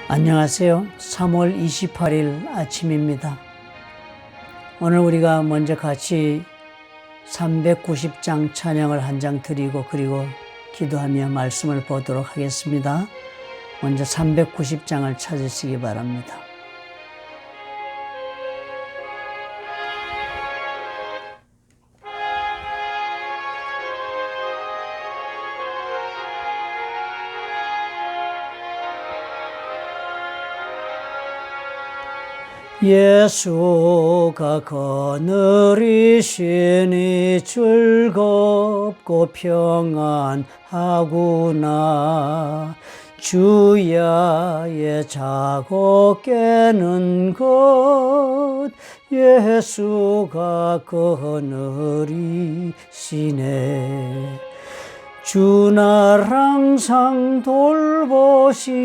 안녕하세요. 3월 28일 아침입니다. 오늘 우리가 먼저 같이 390장 찬양을 한 장 드리고 그리고 기도하며 말씀을 보도록 하겠습니다. 먼저 390장을 찾으시기 바랍니다. 예수가 거느리시니 즐겁고 평안하구나. 주야의 자고 깨는 것 예수가 거느리시네. 주 날 항상 돌보시고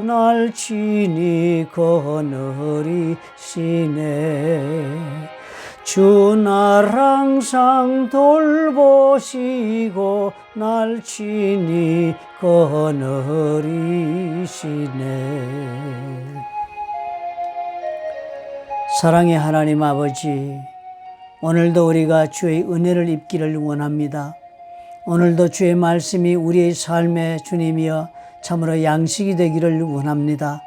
날 친히 거느리시네. 주 날 항상 돌보시고 날 친히 거느리시네. 사랑의 하나님 아버지, 오늘도 우리가 주의 은혜를 입기를 원합니다. 오늘도 주의 말씀이 우리의 삶의 주님이여 참으로 양식이 되기를 원합니다.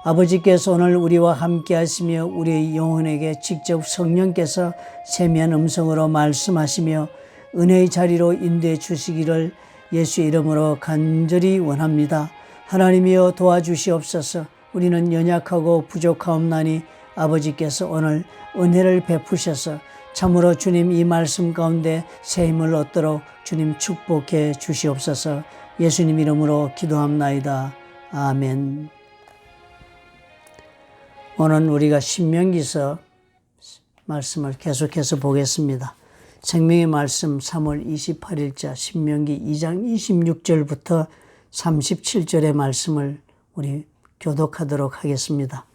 아버지께서 오늘 우리와 함께 하시며 우리의 영혼에게 직접 성령께서 세미한 음성으로 말씀하시며 은혜의 자리로 인도해 주시기를 예수의 이름으로 간절히 원합니다. 하나님이여 도와주시옵소서. 우리는 연약하고 부족하옵나니 아버지께서 오늘 은혜를 베푸셔서 참으로 주님 이 말씀 가운데 새 힘을 얻도록 주님 축복해 주시옵소서. 예수님 이름으로 기도합나이다. 아멘. 오늘 우리가 신명기서 말씀을 계속해서 보겠습니다. 생명의 말씀 3월 28일자 신명기 2장 26절부터 37절의 말씀을 우리 교독하도록 하겠습니다.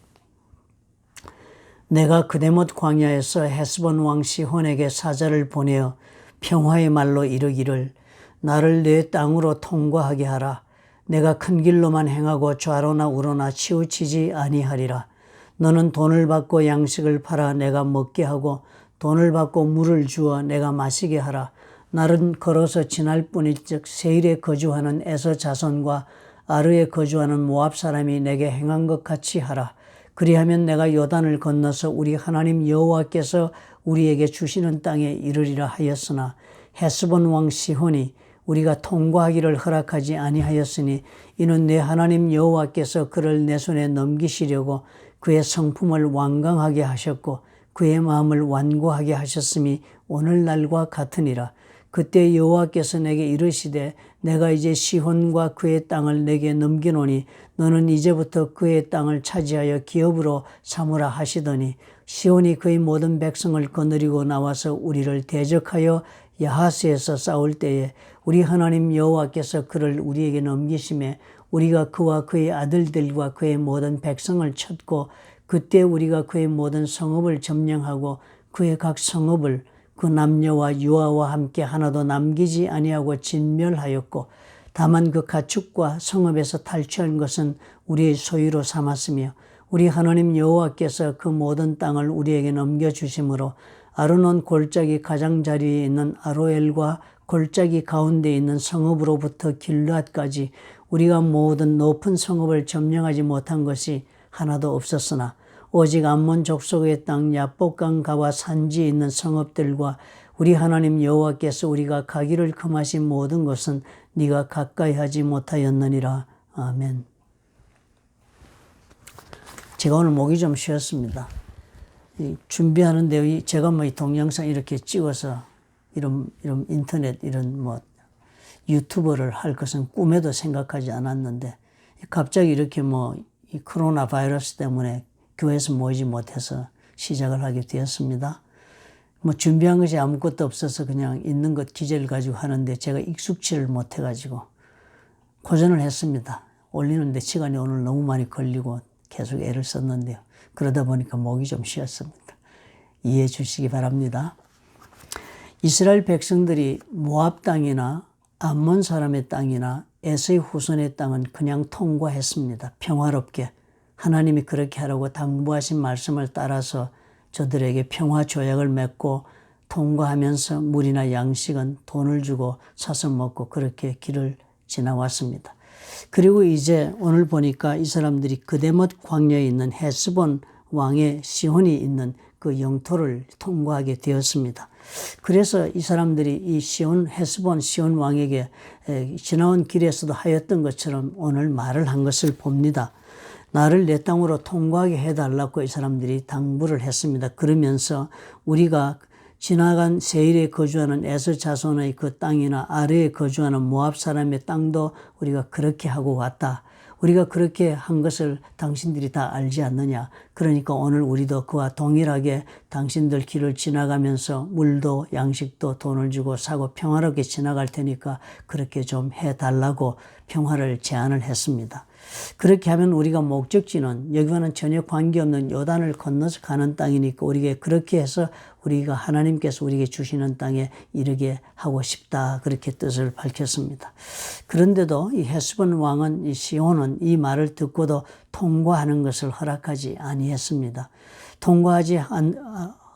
내가 그데못 광야에서 헤스본 왕 시혼에게 사자를 보내어 평화의 말로 이르기를 나를 내 땅으로 통과하게 하라. 내가 큰 길로만 행하고 좌로나 우로나 치우치지 아니하리라. 너는 돈을 받고 양식을 팔아 내가 먹게 하고 돈을 받고 물을 주어 내가 마시게 하라. 날은 걸어서 지날 뿐일즉 세일에 거주하는 에서 자손과 아르에 거주하는 모압 사람이 내게 행한 것 같이 하라. 그리하면 내가 요단을 건너서 우리 하나님 여호와께서 우리에게 주시는 땅에 이르리라 하였으나 헤스본 왕 시혼이 우리가 통과하기를 허락하지 아니하였으니 이는 내 하나님 여호와께서 그를 내 손에 넘기시려고 그의 성품을 완강하게 하셨고 그의 마음을 완고하게 하셨음이 오늘날과 같으니라. 그때 여호와께서 내게 이르시되 내가 이제 시혼과 그의 땅을 내게 넘기노니 너는 이제부터 그의 땅을 차지하여 기업으로 삼으라 하시더니 시혼이 그의 모든 백성을 거느리고 나와서 우리를 대적하여 야하스에서 싸울 때에 우리 하나님 여호와께서 그를 우리에게 넘기심에 우리가 그와 그의 아들들과 그의 모든 백성을 쳤고 그때 우리가 그의 모든 성읍을 점령하고 그의 각 성읍을 그 남녀와 유아와 함께 하나도 남기지 아니하고 진멸하였고 다만 그 가축과 성읍에서 탈취한 것은 우리의 소유로 삼았으며 우리 하나님 여호와께서 그 모든 땅을 우리에게 넘겨주심으로 아르논 골짜기 가장자리에 있는 아로엘과 골짜기 가운데 있는 성읍으로부터 길르앗까지 우리가 모든 높은 성읍을 점령하지 못한 것이 하나도 없었으나 오직 암몬 족속의 땅 야복강 가와 산지에 있는 성읍들과 우리 하나님 여호와께서 우리가 가기를 금하신 모든 것은 네가 가까이 하지 못하였느니라. 아멘. 제가 오늘 목이 좀 쉬었습니다. 준비하는데 제가 이 동영상 이렇게 찍어서 이런 인터넷 이런 유튜버를 할 것은 꿈에도 생각하지 않았는데 갑자기 이렇게 이 코로나 바이러스 때문에 교회에서 모이지 못해서 시작을 하게 되었습니다. 준비한 것이 아무것도 없어서 그냥 있는 것 기재를 가지고 하는데 제가 익숙치를 못해가지고 고전을 했습니다. 올리는데 시간이 오늘 너무 많이 걸리고 계속 애를 썼는데요. 그러다 보니까 목이 좀 쉬었습니다. 이해해 주시기 바랍니다. 이스라엘 백성들이 모압 땅이나 암몬 사람의 땅이나 에서의 후손의 땅은 그냥 통과했습니다. 평화롭게. 하나님이 그렇게 하라고 당부하신 말씀을 따라서 저들에게 평화 조약을 맺고 통과하면서 물이나 양식은 돈을 주고 사서 먹고 그렇게 길을 지나왔습니다. 그리고 이제 오늘 보니까 이 사람들이 그데못 광야에 있는 헤스본 왕의 시혼이 있는 그 영토를 통과하게 되었습니다. 그래서 이 사람들이 이 헤스본 시혼 왕에게 지나온 길에서도 하였던 것처럼 오늘 말을 한 것을 봅니다. 나를 내 땅으로 통과하게 해달라고 이 사람들이 당부를 했습니다. 그러면서 우리가 지나간 세일에 거주하는 에서 자손의 그 땅이나 아래에 거주하는 모압 사람의 땅도 우리가 그렇게 하고 왔다. 우리가 그렇게 한 것을 당신들이 다 알지 않느냐. 그러니까 오늘 우리도 그와 동일하게 당신들 길을 지나가면서 물도 양식도 돈을 주고 사고 평화롭게 지나갈 테니까 그렇게 좀 해달라고 평화를 제안을 했습니다. 그렇게 하면 우리가 목적지는 여기와는 전혀 관계없는 요단을 건너서 가는 땅이니까 우리에게 그렇게 해서 우리가 하나님께서 우리에게 주시는 땅에 이르게 하고 싶다. 그렇게 뜻을 밝혔습니다. 그런데도 이 헤스본 왕은 이 시혼은 이 말을 듣고도 통과하는 것을 허락하지 아니했습니다.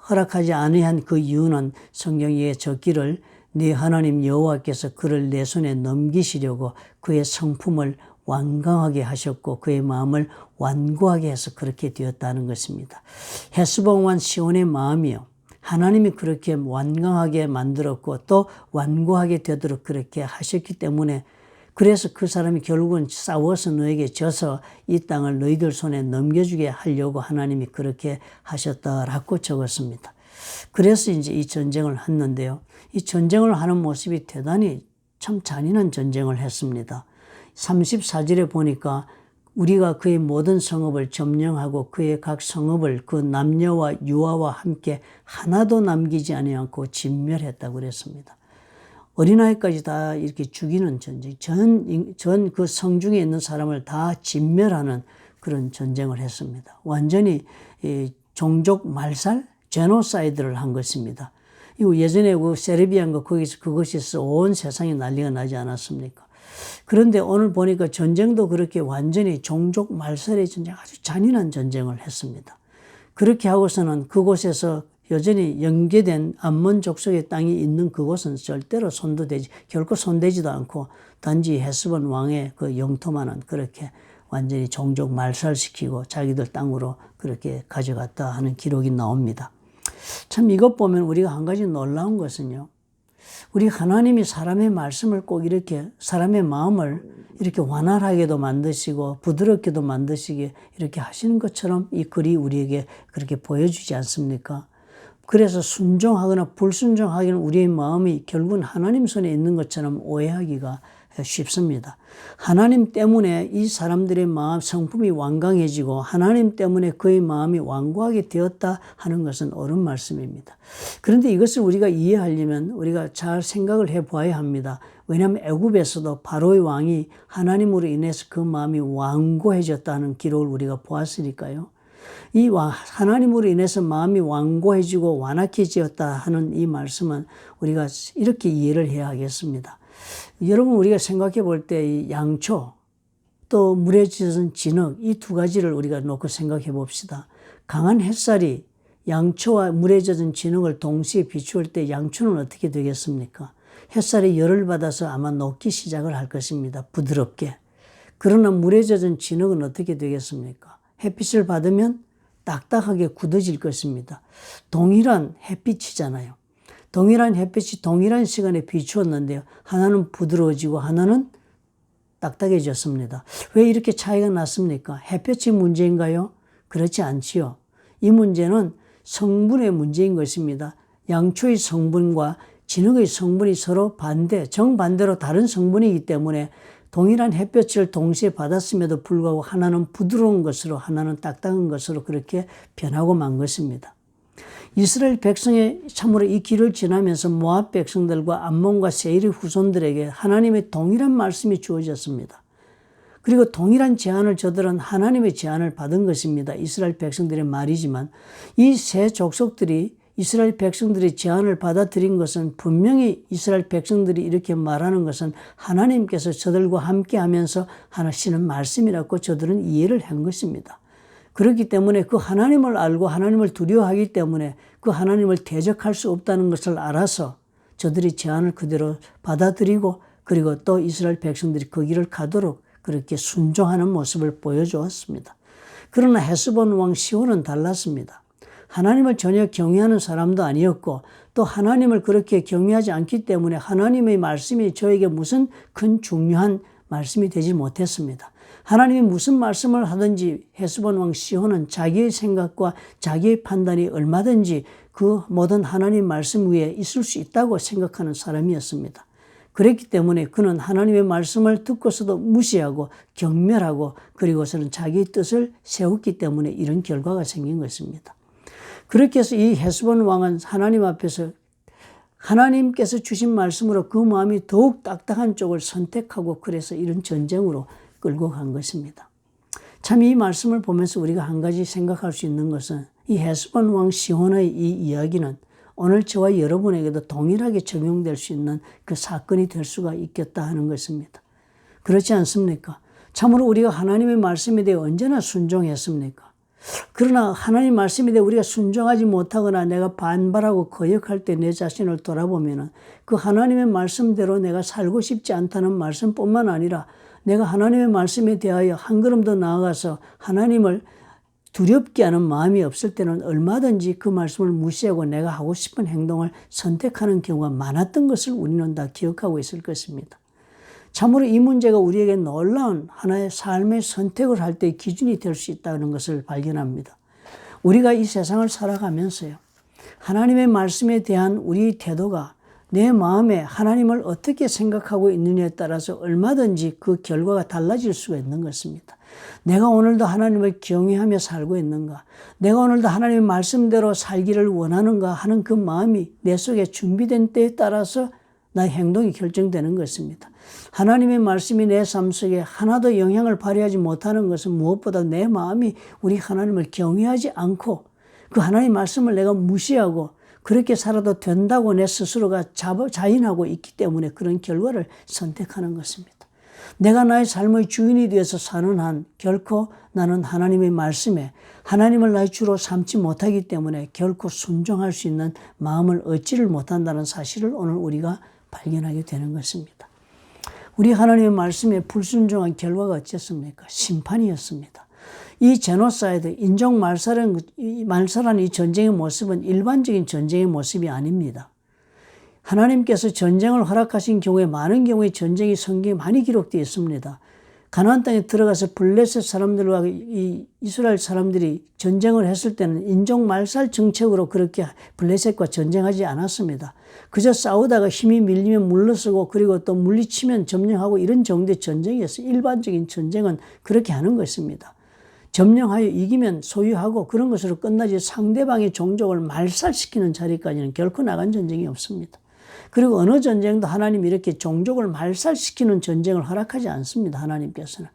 허락하지 아니한 그 이유는 성경에 적기를 네 하나님 여호와께서 그를 내 손에 넘기시려고 그의 성품을 완강하게 하셨고 그의 마음을 완고하게 해서 그렇게 되었다는 것입니다. 헤스본 왕 시온의 마음이요. 하나님이 그렇게 완강하게 만들었고 또 완고하게 되도록 그렇게 하셨기 때문에 그래서 그 사람이 결국은 싸워서 너에게 져서 이 땅을 너희들 손에 넘겨주게 하려고 하나님이 그렇게 하셨다라고 적었습니다. 그래서 이제 이 전쟁을 했는데요. 이 전쟁을 하는 모습이 대단히 참 잔인한 전쟁을 했습니다. 34절에 보니까 우리가 그의 모든 성읍을 점령하고 그의 각 성읍을 그 남녀와 유아와 함께 하나도 남기지 아니하고 진멸했다고 그랬습니다. 어린아이까지 다 이렇게 죽이는 전쟁, 전 그 성중에 있는 사람을 다 진멸하는 그런 전쟁을 했습니다. 완전히 종족 말살, 제노사이드를 한 것입니다. 이거 예전에 그 세르비아인가 거기서 그것이 있어 온 세상에 난리가 나지 않았습니까? 그런데 오늘 보니까 전쟁도 그렇게 완전히 종족 말살의 전쟁, 아주 잔인한 전쟁을 했습니다. 그렇게 하고서는 그곳에서 여전히 연계된 암몬 족속의 땅이 있는 그곳은 절대로 결코 손대지도 않고 단지 헤스본 왕의 그 영토만은 그렇게 완전히 종족 말살시키고 자기들 땅으로 그렇게 가져갔다 하는 기록이 나옵니다. 참 이것 보면 우리가 한 가지 놀라운 것은요. 우리 하나님이 사람의 말씀을 꼭 이렇게 사람의 마음을 이렇게 완활하게도 만드시고 부드럽게도 만드시게 이렇게 하시는 것처럼 이 글이 우리에게 그렇게 보여주지 않습니까? 그래서 순종하거나 불순종하기는 우리의 마음이 결국은 하나님 손에 있는 것처럼 오해하기가 쉽습니다. 하나님 때문에 이 사람들의 마음 성품이 완강해지고 하나님 때문에 그의 마음이 완고하게 되었다 하는 것은 옳은 말씀입니다. 그런데 이것을 우리가 이해하려면 우리가 잘 생각을 해봐야 합니다. 왜냐하면 애굽에서도 바로의 왕이 하나님으로 인해서 그 마음이 완고해졌다는 기록을 우리가 보았으니까요. 이 하나님으로 인해서 마음이 완고해지고 완악해졌다 하는 이 말씀은 우리가 이렇게 이해를 해야 하겠습니다. 여러분 우리가 생각해 볼 때 이 양초 또 물에 젖은 진흙 이 두 가지를 우리가 놓고 생각해 봅시다. 강한 햇살이 양초와 물에 젖은 진흙을 동시에 비추을 때 양초는 어떻게 되겠습니까? 햇살이 열을 받아서 아마 녹기 시작을 할 것입니다. 부드럽게. 그러나 물에 젖은 진흙은 어떻게 되겠습니까? 햇빛을 받으면 딱딱하게 굳어질 것입니다. 동일한 햇빛이잖아요. 동일한 햇빛이 동일한 시간에 비추었는데요. 하나는 부드러워지고 하나는 딱딱해졌습니다. 왜 이렇게 차이가 났습니까? 햇볕이 문제인가요? 그렇지 않지요. 이 문제는 성분의 문제인 것입니다. 양초의 성분과 진흙의 성분이 서로 정반대로 다른 성분이기 때문에 동일한 햇볕을 동시에 받았음에도 불구하고 하나는 부드러운 것으로 하나는 딱딱한 것으로 그렇게 변하고 만 것입니다. 이스라엘 백성의 참으로 이 길을 지나면서 모압 백성들과 암몬과 세일의 후손들에게 하나님의 동일한 말씀이 주어졌습니다. 그리고 동일한 제안을 저들은 하나님의 제안을 받은 것입니다. 이스라엘 백성들의 말이지만 이 세 족속들이 이스라엘 백성들이 제안을 받아들인 것은 분명히 이스라엘 백성들이 이렇게 말하는 것은 하나님께서 저들과 함께 하면서 하시는 말씀이라고 저들은 이해를 한 것입니다. 그렇기 때문에 그 하나님을 알고 하나님을 두려워하기 때문에 그 하나님을 대적할 수 없다는 것을 알아서 저들이 제안을 그대로 받아들이고 그리고 또 이스라엘 백성들이 그 길을 가도록 그렇게 순종하는 모습을 보여주었습니다. 그러나 헤스본 왕 시혼은 달랐습니다. 하나님을 전혀 경외하는 사람도 아니었고 또 하나님을 그렇게 경외하지 않기 때문에 하나님의 말씀이 저에게 무슨 큰 중요한 말씀이 되지 못했습니다. 하나님이 무슨 말씀을 하든지 헤스본 왕 시혼은 자기의 생각과 자기의 판단이 얼마든지 그 모든 하나님 말씀 위에 있을 수 있다고 생각하는 사람이었습니다. 그렇기 때문에 그는 하나님의 말씀을 듣고서도 무시하고 경멸하고 그리고서는 자기의 뜻을 세웠기 때문에 이런 결과가 생긴 것입니다. 그렇게 해서 이 헤스본 왕은 하나님 앞에서 하나님께서 주신 말씀으로 그 마음이 더욱 딱딱한 쪽을 선택하고 그래서 이런 전쟁으로 끌고 간 것입니다. 참 이 말씀을 보면서 우리가 한 가지 생각할 수 있는 것은 이 헤스본 왕 시혼의 이 이야기는 오늘 저와 여러분에게도 동일하게 적용될 수 있는 그 사건이 될 수가 있겠다 하는 것입니다. 그렇지 않습니까? 참으로 우리가 하나님의 말씀에 대해 언제나 순종했습니까? 그러나 하나님 말씀에 대해 우리가 순종하지 못하거나 내가 반발하고 거역할 때 내 자신을 돌아보면 그 하나님의 말씀대로 내가 살고 싶지 않다는 말씀뿐만 아니라 내가 하나님의 말씀에 대하여 한 걸음 더 나아가서 하나님을 두렵게 하는 마음이 없을 때는 얼마든지 그 말씀을 무시하고 내가 하고 싶은 행동을 선택하는 경우가 많았던 것을 우리는 다 기억하고 있을 것입니다. 참으로 이 문제가 우리에게 놀라운 하나의 삶의 선택을 할 때의 기준이 될 수 있다는 것을 발견합니다. 우리가 이 세상을 살아가면서요, 하나님의 말씀에 대한 우리의 태도가 내 마음에 하나님을 어떻게 생각하고 있느냐에 따라서 얼마든지 그 결과가 달라질 수가 있는 것입니다. 내가 오늘도 하나님을 경외하며 살고 있는가? 내가 오늘도 하나님의 말씀대로 살기를 원하는가 하는 그 마음이 내 속에 준비된 때에 따라서 나의 행동이 결정되는 것입니다. 하나님의 말씀이 내 삶 속에 하나도 영향을 발휘하지 못하는 것은 무엇보다 내 마음이 우리 하나님을 경외하지 않고 그 하나님의 말씀을 내가 무시하고 그렇게 살아도 된다고 내 스스로가 자인하고 있기 때문에 그런 결과를 선택하는 것입니다. 내가 나의 삶의 주인이 되어서 사는 한 결코 나는 하나님의 말씀에 하나님을 나의 주로 삼지 못하기 때문에 결코 순종할 수 있는 마음을 얻지를 못한다는 사실을 오늘 우리가 발견하게 되는 것입니다. 우리 하나님의 말씀에 불순종한 결과가 어쨌습니까? 심판이었습니다. 이 제노사이드, 인종 말살한 이 전쟁의 모습은 일반적인 전쟁의 모습이 아닙니다. 하나님께서 전쟁을 허락하신 경우에 많은 경우에 전쟁이 성경에 많이 기록되어 있습니다. 가나안 땅에 들어가서 블레셋 사람들과 이 이스라엘 사람들이 전쟁을 했을 때는 인종 말살 정책으로 그렇게 블레셋과 전쟁하지 않았습니다. 그저 싸우다가 힘이 밀리면 물러서고 그리고 또 물리치면 점령하고 이런 정도의 전쟁이었어요. 일반적인 전쟁은 그렇게 하는 것입니다. 점령하여 이기면 소유하고 그런 것으로 끝나지 상대방의 종족을 말살시키는 자리까지는 결코 나간 전쟁이 없습니다. 그리고 어느 전쟁도 하나님이 이렇게 종족을 말살시키는 전쟁을 허락하지 않습니다. 하나님께서는.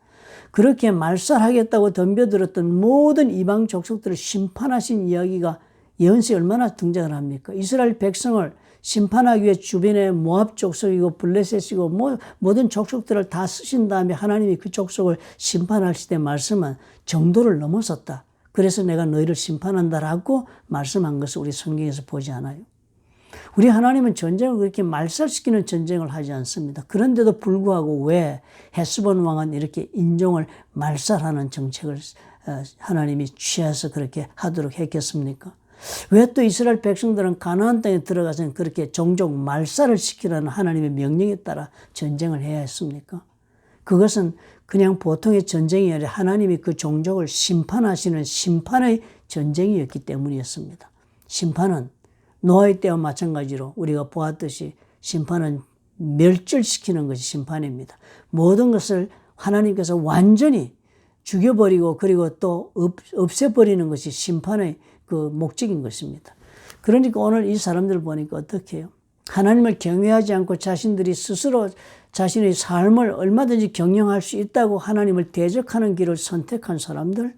그렇게 말살하겠다고 덤벼들었던 모든 이방 족속들을 심판하신 이야기가 예언서에 얼마나 등장을 합니까? 이스라엘 백성을 심판하기 위해 주변에 모압 족속이고 블레셋이고 모든 족속들을 다 쓰신 다음에 하나님이 그 족속을 심판하실 때 말씀은 정도를 넘어섰다. 그래서 내가 너희를 심판한다라고 말씀한 것을 우리 성경에서 보지 않아요. 우리 하나님은 전쟁을 그렇게 말살시키는 전쟁을 하지 않습니다. 그런데도 불구하고 왜 헤스본 왕은 이렇게 인종을 말살하는 정책을 하나님이 취해서 그렇게 하도록 했겠습니까? 왜 또 이스라엘 백성들은 가나안 땅에 들어가서는 그렇게 종족 말살을 시키라는 하나님의 명령에 따라 전쟁을 해야 했습니까? 그것은 그냥 보통의 전쟁이 아니라 하나님이 그 종족을 심판하시는 심판의 전쟁이었기 때문이었습니다. 심판은 노아의 때와 마찬가지로 우리가 보았듯이 심판은 멸절시키는 것이 심판입니다. 모든 것을 하나님께서 완전히 죽여버리고 그리고 또 없애버리는 것이 심판의 그 목적인 것입니다. 그러니까 오늘 이 사람들을 보니까 어떻게 해요? 하나님을 경외하지 않고 자신들이 스스로 자신의 삶을 얼마든지 경영할 수 있다고 하나님을 대적하는 길을 선택한 사람들,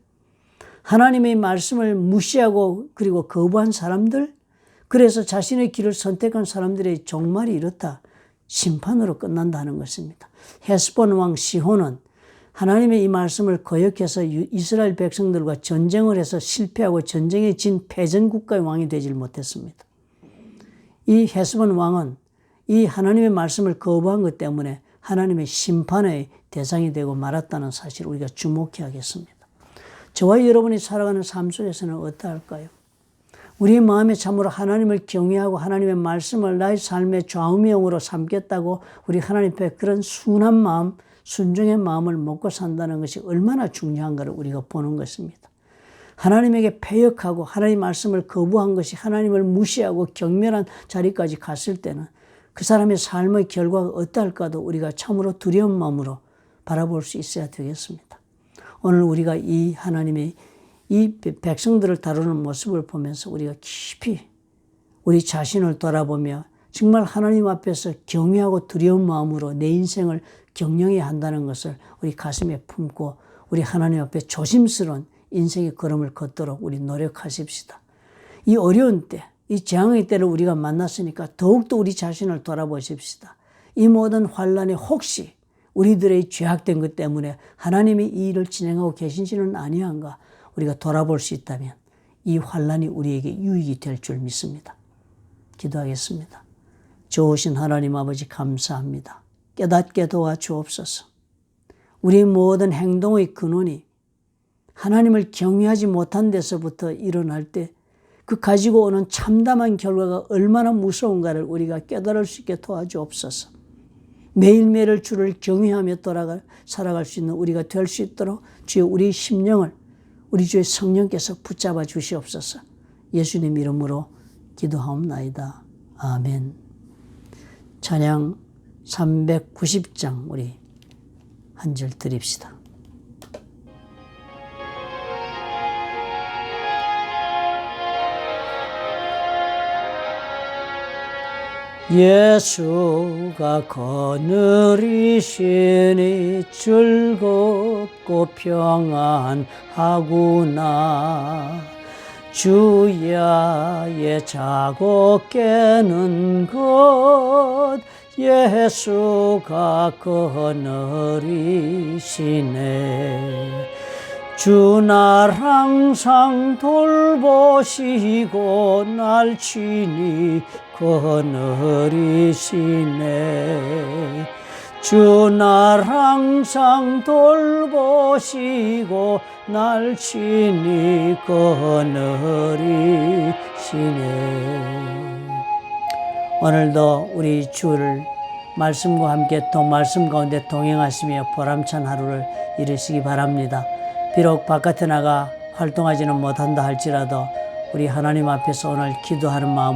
하나님의 말씀을 무시하고 그리고 거부한 사람들, 그래서 자신의 길을 선택한 사람들의 종말이 이렇다. 심판으로 끝난다는 것입니다. 헤스본 왕 시혼은 하나님의 이 말씀을 거역해서 이스라엘 백성들과 전쟁을 해서 실패하고 전쟁에 진 패전국가의 왕이 되질 못했습니다. 이 헤스본 왕은 이 하나님의 말씀을 거부한 것 때문에 하나님의 심판의 대상이 되고 말았다는 사실을 우리가 주목해야겠습니다. 저와 여러분이 살아가는 삶 속에서는 어떠할까요? 우리 마음에 참으로 하나님을 경외하고 하나님의 말씀을 나의 삶의 좌우명으로 삼겠다고 우리 하나님 앞에 그런 순한 마음, 순종의 마음을 먹고 산다는 것이 얼마나 중요한가를 우리가 보는 것입니다. 하나님에게 패역하고 하나님의 말씀을 거부한 것이 하나님을 무시하고 경멸한 자리까지 갔을 때는 그 사람의 삶의 결과가 어떠할까도 우리가 참으로 두려운 마음으로 바라볼 수 있어야 되겠습니다. 오늘 우리가 이 하나님의 이 백성들을 다루는 모습을 보면서 우리가 깊이 우리 자신을 돌아보며 정말 하나님 앞에서 경외하고 두려운 마음으로 내 인생을 경영해야 한다는 것을 우리 가슴에 품고 우리 하나님 앞에 조심스러운 인생의 걸음을 걷도록 우리 노력하십시다. 이 어려운 때, 이 재앙의 때를 우리가 만났으니까 더욱더 우리 자신을 돌아보십시다. 이 모든 환란에 혹시 우리들의 죄악된 것 때문에 하나님이 이 일을 진행하고 계신지는 아니한가 우리가 돌아볼 수 있다면 이 환란이 우리에게 유익이 될 줄 믿습니다. 기도하겠습니다. 좋으신 하나님 아버지 감사합니다. 깨닫게 도와주옵소서. 우리의 모든 행동의 근원이 하나님을 경외하지 못한 데서부터 일어날 때 그 가지고 오는 참담한 결과가 얼마나 무서운가를 우리가 깨달을 수 있게 도와주옵소서. 매일매일 주를 경외하며 살아갈 수 있는 우리가 될 수 있도록 주여 우리의 심령을 우리 주의 성령께서 붙잡아 주시옵소서. 예수님 이름으로 기도하옵나이다. 아멘. 찬양 390장 우리 한 절 드립시다. 예수가 거느리시니 즐겁고 평안하구나. 주야의 자고 깨는 것 예수가 거느리시네. 주 날 항상 돌보시고 날 친히 거느리시네. 주 날 항상 돌보시고 날 친히 거느리시네. 오늘도 우리 주를 말씀과 함께 또 말씀 가운데 동행하시며 보람찬 하루를 이루시기 바랍니다. 비록 바깥에 나가 활동하지는 못한다 할지라도 우리 하나님 앞에서 오늘 기도하는 마음